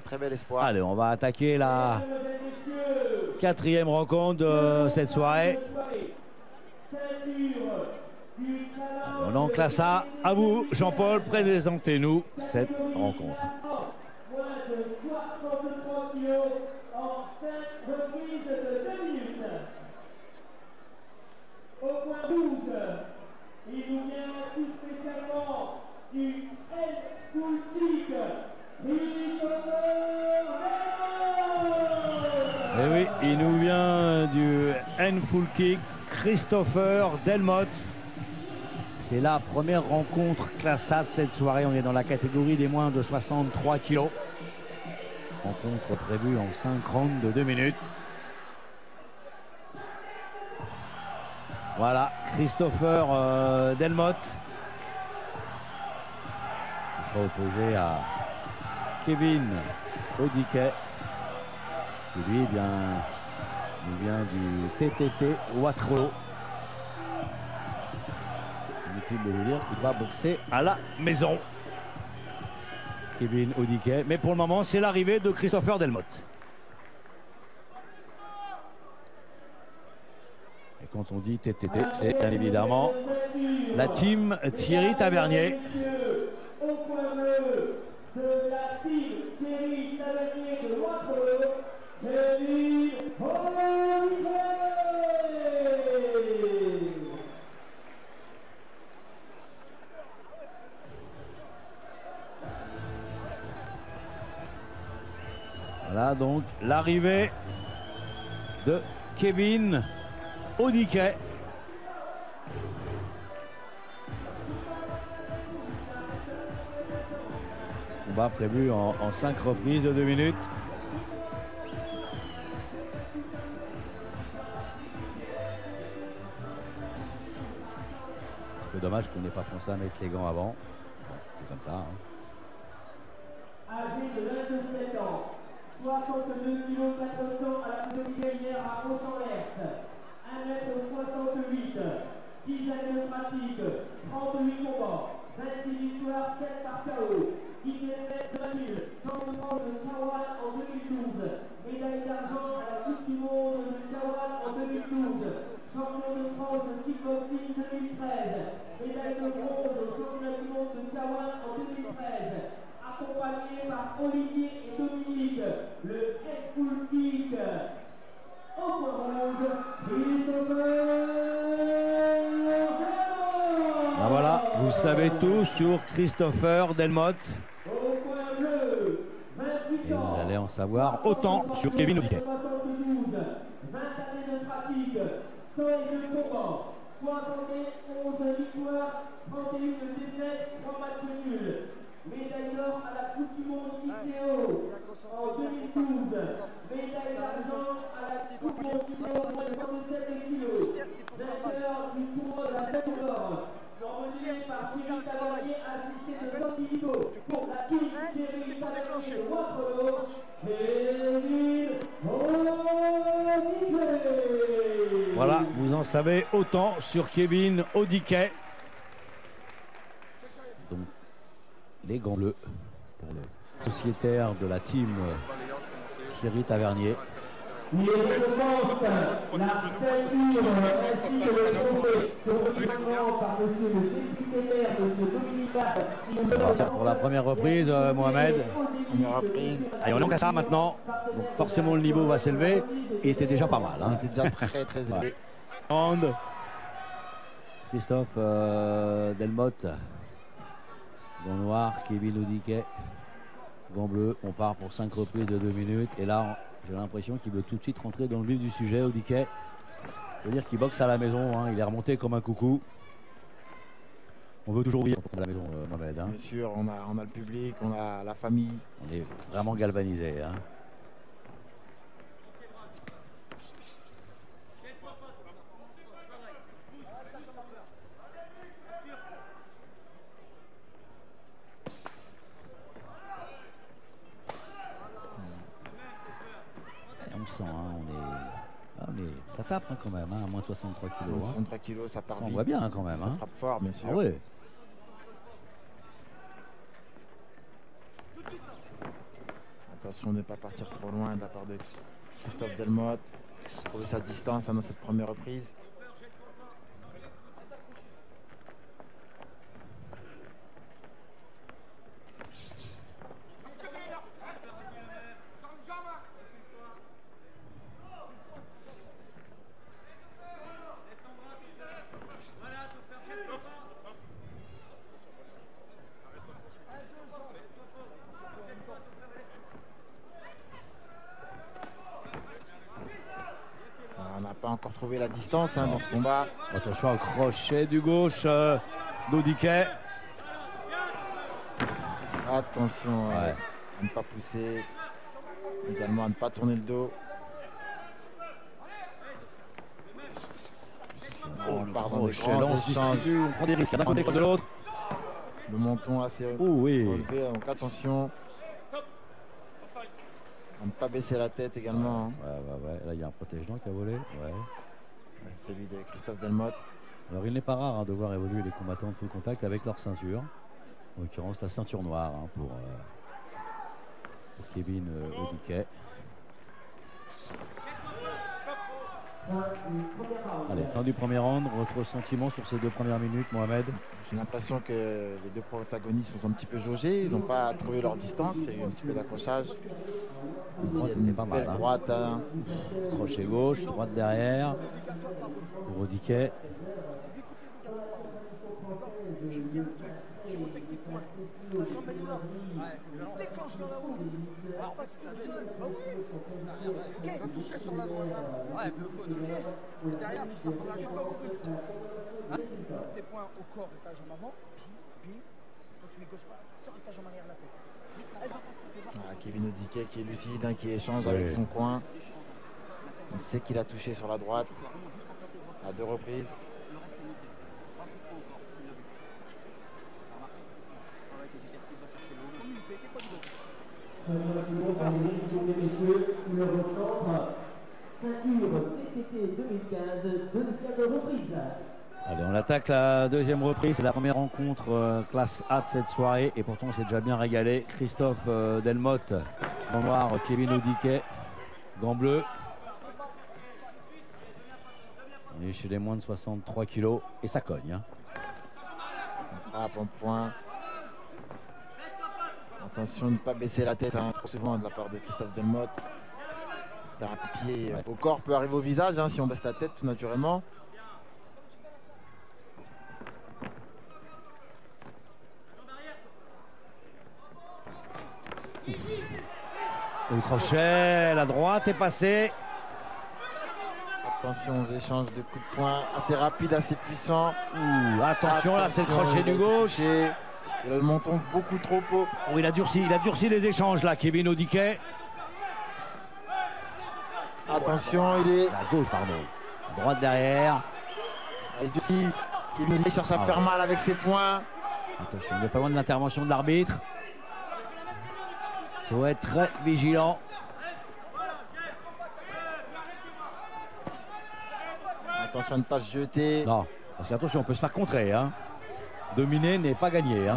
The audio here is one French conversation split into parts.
très bel espoir. Allez, on va attaquer la 4e rencontre de cette soirée. Allez, on enclasse ça. À vous, Jean-Paul, présentez-nous cette rencontre. Au point rouge, il nous vient tout spécialement du L-Full-Kick, Eh oui, il nous vient du N-Full-Kick, Christopher Delmotte. C'est la première rencontre classe A de cette soirée. On est dans la catégorie des moins de 63 kilos. Rencontre prévue en 5 rounds de 2 minutes. Voilà, Christopher Delmotte qui sera opposé à Kevin Odiquet, qui lui il vient du TTT Waterloo. Inutile de vous dire qu'il va boxer à la maison. Kevin Odiquet, mais pour le moment c'est l'arrivée de Christopher Delmotte. Et quand on dit TTT, c'est bien évidemment la team Thierry Tavernier. Voilà donc l'arrivée de Kevin Odiquet. Combat prévu en 5 reprises de 2 minutes. C'est dommage qu'on n'ait pas pensé à mettre les gants avant. C'est comme ça. Âgé de 27 ans, 62 kg 400 à la hier à Auchan-Lers, 1m68, 10 années de pratique, 38 combats, 26 victoires, 7 par KO, Guy Delmet de Machine, champion de France de Tiawan en 2012, médaille d'argent à la Coupe du Monde de Tiawan en 2012, champion de France de kickboxing 2013, médaille de bronze au championnat du monde de Tiawan en 2013. Accompagné par Olivier et Dominique, le L-Full-Kick au point rouge, Ben voilà, vous savez tout sur Christopher Delmotte. Au point bleu, 28 et ans, vous allez en savoir autant sur Kevin Odiquet. 72, 20 années de pratique, 102 combats, 71 victoires, 31 défaites, 3 matchs nuls. Médaille d'or à la Coupe du Monde ICO en 2012. Médaille d'argent à la Coupe du Monde ICO en 117 kilos. Vainqueur du tournoi de la Ceinture d'or. Emmené par Thierry Tavernier, assisté de Sandy Vito pour la team Thierry Tavernier de Waterloo. Kevin Odiquet. Voilà, vous en savez autant sur Kevin Odiquet. Donc, les gants bleus pour le sociétaire de la team Thierry Tavernier. Il récompense la ceinture ainsi que le trophée seront par monsieur le député maire, monsieur Dominique Bac. On va partir pour la première reprise, Mohamed. Première reprise. Allez, on est ça maintenant. Donc forcément le niveau va s'élever. Il était déjà pas mal. Il était déjà très très élevé. Ouais. Christophe Delmotte. Gant noir, Kevin Odiquet. Gant bleu. On part pour 5 reprises de 2 minutes. Et là, j'ai l'impression qu'il veut tout de suite rentrer dans le vif du sujet, Odiquet. Ça veut dire qu'il boxe à la maison. Hein. Il est remonté comme un coucou. On veut toujours vivre à la maison, Mohamed. Hein. Bien sûr, on a le public, on a la famille. On est vraiment galvanisé. Hein. On sent, hein, ça tape hein, quand même, hein, à moins 63 kg. 63 kg, ça part ça, vite. on voit bien hein, quand même. Ça hein. frappe fort, bien sûr. Ah ouais. Attention de ne pas partir trop loin de la part de Christophe Delmotte. Trouver sa distance dans cette première reprise. On n'a pas encore trouvé la distance dans ce combat. Attention au crochet du gauche d'Odiquet. Attention à ne pas pousser. Également à ne pas tourner le dos. On part dans des grands échanges. On prend des risques d'un côté comme de l'autre. Le menton assez relevé, donc attention. À ne pas baisser la tête également. Ouais. Là, il y a un protège-dents qui a volé. C'est celui de Christophe Delmotte. Alors, il n'est pas rare de voir évoluer les combattants de full contact avec leur ceinture. En l'occurrence, la ceinture noire pour Kevin Odiquet. Allez, fin du premier round. Votre sentiment sur ces 2 premières minutes, Mohamed? J'ai l'impression que les 2 protagonistes sont un petit peu jaugés. Ils n'ont pas trouvé leur distance. Il y a eu un petit peu d'accrochage. Il y a une belle droite. Crochet gauche, droite derrière. Pour Odiquet. Déclenche dans la roue. Alors pas si ça baisse. Bah oui. Ok, toucher sur la droite. Ouais, 2 fois de l'autre. Et derrière, tu sors par la jambe. Tes poings au corps et ta jambe avant. Puis, quand tu mets gauche, sors avec ta jambe arrière de la tête. Elle va passer. Kevin Odiquet qui est lucide, qui échange avec son coin. Il sait qu'il a touché sur la droite à 2 reprises. Messieurs, numéro centre, ceinture PTT 2015, deuxième reprise. Allez, on attaque la 2e reprise. C'est la première rencontre classe A de cette soirée. Et pourtant, on s'est déjà bien régalé. Christophe Delmotte, gant noir, Kevin Odiquet, gant bleu. On est chez les moins de 63 kilos. Et ça cogne. Frappe en point. Attention de ne pas baisser la tête trop souvent de la part de Christophe Delmotte. Un pied au corps peut arriver au visage si on baisse la tête tout naturellement. Le crochet, la droite est passée. Attention aux échanges de coups de poing assez rapides, assez puissants. Attention, là c'est le crochet du gauche. Il a le menton beaucoup trop haut. Oh, il a durci les échanges là, Kevin Odiquet. Attention, il est... À gauche, pardon. À droite derrière. Il durcit. Kevin Odiquet cherche à faire mal avec ses poings. Attention, il n'est pas loin de l'intervention de l'arbitre. Il faut être très vigilant. Attention à ne pas se jeter. Non, parce qu'attention, on peut se faire contrer. Dominer n'est pas gagné.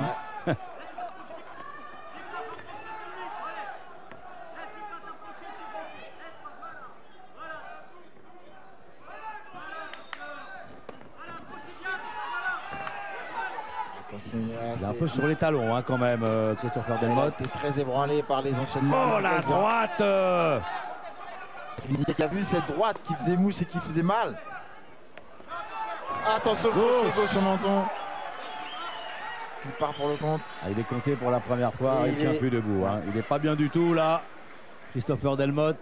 Attention, il est un peu sur les talons quand même, Christopher Delmotte. Il est très ébranlé par les enchaînements. Oh, la droite Kevin Odiquet qui a vu cette droite qui faisait mouche et qui faisait mal. Attention, gauche au menton. Il part pour le compte. Il est compté pour la première fois. Il ne tient plus debout. Il n'est pas bien du tout là. Christopher Delmotte.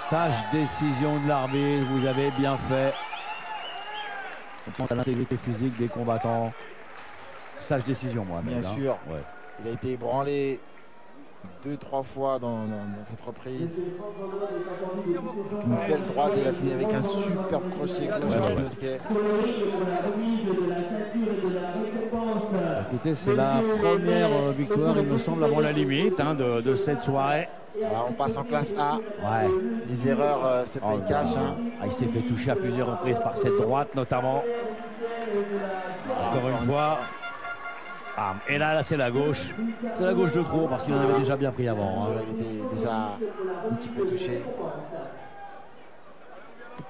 Sage décision de l'arbitre. Vous avez bien fait. On pense à l'intégrité physique des combattants. Sage décision, moi. Bien sûr. Il a été ébranlé 2-3 fois dans cette reprise. Une belle droite, il a fini avec un superbe crochet gauche. Écoutez, c'est la première victoire, il me semble, avant la limite de cette soirée. Alors, on passe en classe A. Les erreurs se payent cash. Il s'est fait toucher à plusieurs reprises par cette droite, notamment. Encore une fois. Ah, et là c'est la gauche. C'est la gauche de trop parce qu'il en avait déjà bien pris avant. Hein. Il était déjà un petit peu touché.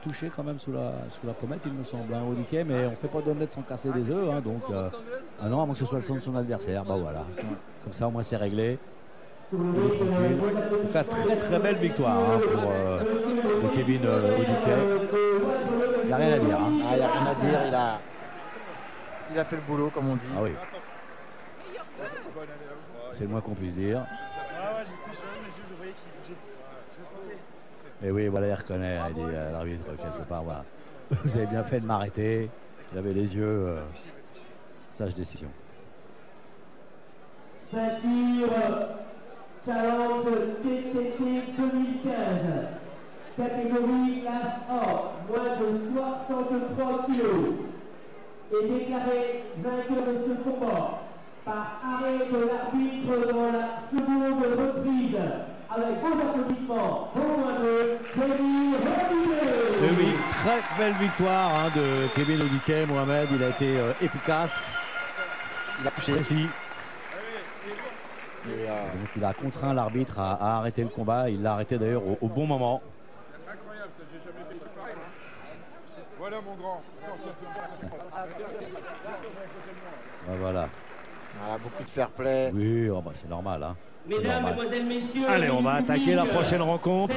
Touché quand même sous la pommette, il me semble, hein, Odiké, mais on ne fait pas d'omelette sans casser des œufs. Hein, donc, ah non, à moins que ce soit le son de son adversaire. Bah voilà. Comme ça, au moins, c'est réglé. En tout cas, très très belle victoire hein, pour Kevin Odiké. Il n'y a rien à dire. Hein. Ah, il n'y a rien à dire. Il a fait le boulot, comme on dit. Ah oui. C'est le moins qu'on puisse dire. Et oui, voilà, il reconnaît, il dit l'arbitre quelque part. Voilà. Vous avez bien fait de m'arrêter. J'avais les yeux. Sage décision. Ceinture Challenge TTT 2015. Catégorie classe A, moins de 63 kg. Est déclaré vainqueur de ce combat par arrêt de l'arbitre dans la seconde reprise. Avec vos applaudissements, au moins de Kevin Odiké. Oui, très belle victoire hein, de Kevin Odiké. Mohamed, il a été efficace. Il a touché. Précis. Et donc il a contraint l'arbitre à arrêter le combat. Il l'a arrêté d'ailleurs au bon moment. Incroyable, ça j'ai jamais fait pareil. Voilà mon grand. Voilà. Voilà, beaucoup de fair play. Oui, oh bah, c'est normal. Hein. Mesdames, mesdemoiselles, messieurs. Allez, on va attaquer la prochaine rencontre.